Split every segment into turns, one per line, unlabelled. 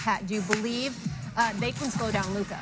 Pat, do you believe they can slow down Luka?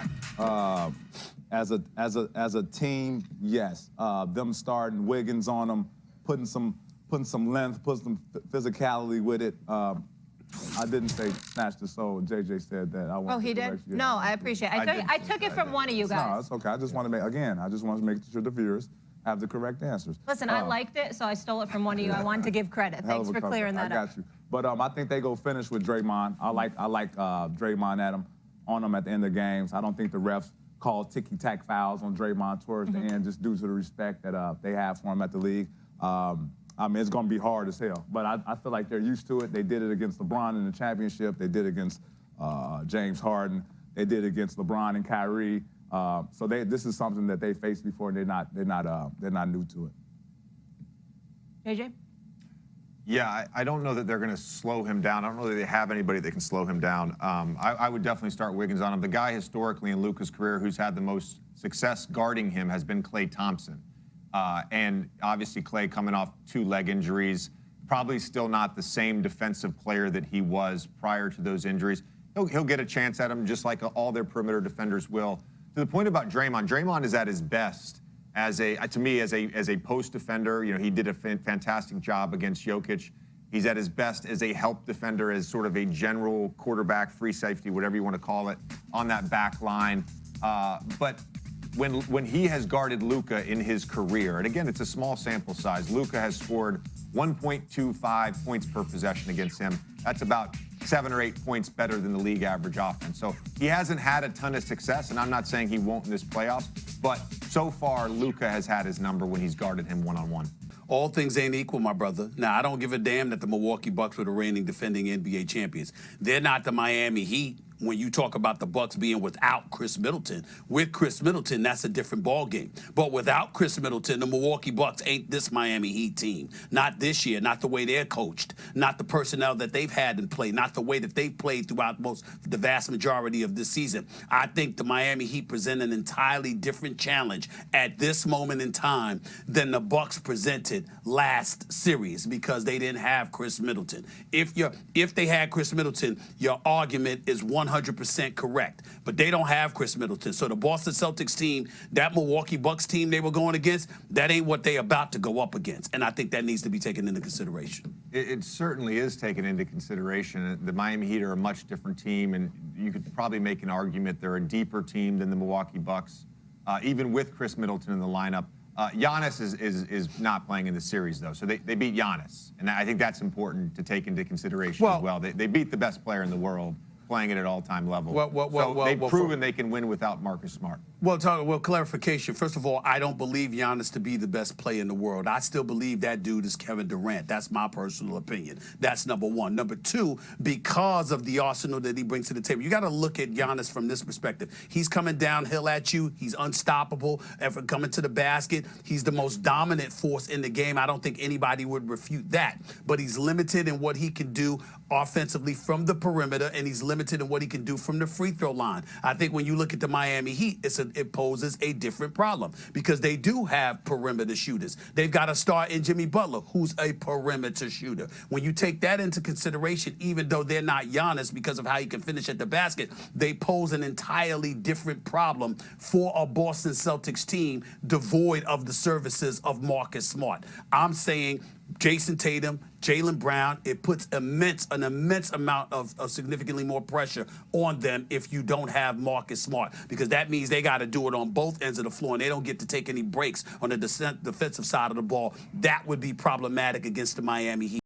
As a team, yes. Them starting Wiggins on them, putting some length, putting some physicality with it. I didn't say snatch the soul. JJ said that.
He did? No, I appreciate it. I took it from one of you guys.
No, it's okay. I just want to make sure the viewers have the correct answers.
Listen, I liked it, so I stole it from one of you. I wanted to give credit. Thanks for clearing that up.
I got you. But I think they go finish with Draymond. I like Draymond on them at the end of games. I don't think the refs call ticky-tack fouls on Draymond towards the end just due to the respect that they have for him at the league. I mean, it's going to be hard as hell, but I feel like they're used to it. They did it against LeBron in the championship. They did it against James Harden. They did it against LeBron and Kyrie. So this is something that they faced before, and they're not new to it.
JJ?
Yeah, I don't know that they're going to slow him down. I don't know that they have anybody that can slow him down. I would definitely start Wiggins on him. The guy historically in Luka's career who's had the most success guarding him has been Klay Thompson. And obviously Klay coming off 2 leg injuries, probably still not the same defensive player that he was prior to those injuries. He'll get a chance at him just like all their perimeter defenders will. To the point about Draymond, Draymond is at his best to me as a post defender. You know, he did a fantastic job against Jokic. He's at his best as a help defender, as sort of a general quarterback, free safety, whatever you want to call it, on that back line. But when he has guarded Luka in his career, and again, it's a small sample size, Luka has scored 1.25 points per possession against him. That's about 7 or 8 points better than the league average offense. So he hasn't had a ton of success, and I'm not saying he won't in this playoffs, but so far, Luka has had his number when he's guarded him one-on-one.
All things ain't equal, my brother. Now, I don't give a damn that the Milwaukee Bucks were the reigning defending NBA champions. They're not the Miami Heat. When you talk about the Bucks being without Chris Middleton, with Chris Middleton, that's a different ballgame. But without Chris Middleton, the Milwaukee Bucks ain't this Miami Heat team. Not this year, not the way they're coached, not the personnel that they've had in play, not the way that they've played throughout the vast majority of this season. I think the Miami Heat present an entirely different challenge at this moment in time than the Bucks presented last series because they didn't have Chris Middleton. If they had Chris Middleton, your argument is 100% correct, but they don't have Chris Middleton. So the Boston Celtics team, that Milwaukee Bucks team they were going against, that ain't what they about to go up against, and I think that needs to be taken into consideration.
It certainly is taken into consideration. The Miami Heat are a much different team, and you could probably make an argument they're a deeper team than the Milwaukee Bucks, even with Chris Middleton in the lineup. Giannis is not playing in the series, though, so they beat Giannis, and I think that's important to take into consideration as well. They beat the best player in the world, playing it at all-time level. They've proven they can win without Marcus Smart.
Well, clarification. First of all, I don't believe Giannis to be the best player in the world. I still believe that dude is Kevin Durant. That's my personal opinion. That's number one. Number two, because of the arsenal that he brings to the table, you got to look at Giannis from this perspective. He's coming downhill at you. He's unstoppable. Ever coming to the basket, he's the most dominant force in the game. I don't think anybody would refute that. But he's limited in what he can do offensively from the perimeter, and he's limited in what he can do from the free throw line. I think when you look at the Miami Heat, it poses a different problem because they do have perimeter shooters. They've got a star in Jimmy Butler, who's a perimeter shooter. When you take that into consideration, even though they're not Giannis because of how he can finish at the basket, they pose an entirely different problem for a Boston Celtics team devoid of the services of Marcus Smart. I'm saying Jason Tatum, Jaylen Brown, it puts an immense amount of significantly more pressure on them if you don't have Marcus Smart, because that means they got to do it on both ends of the floor, and they don't get to take any breaks on the defensive side of the ball. That would be problematic against the Miami Heat.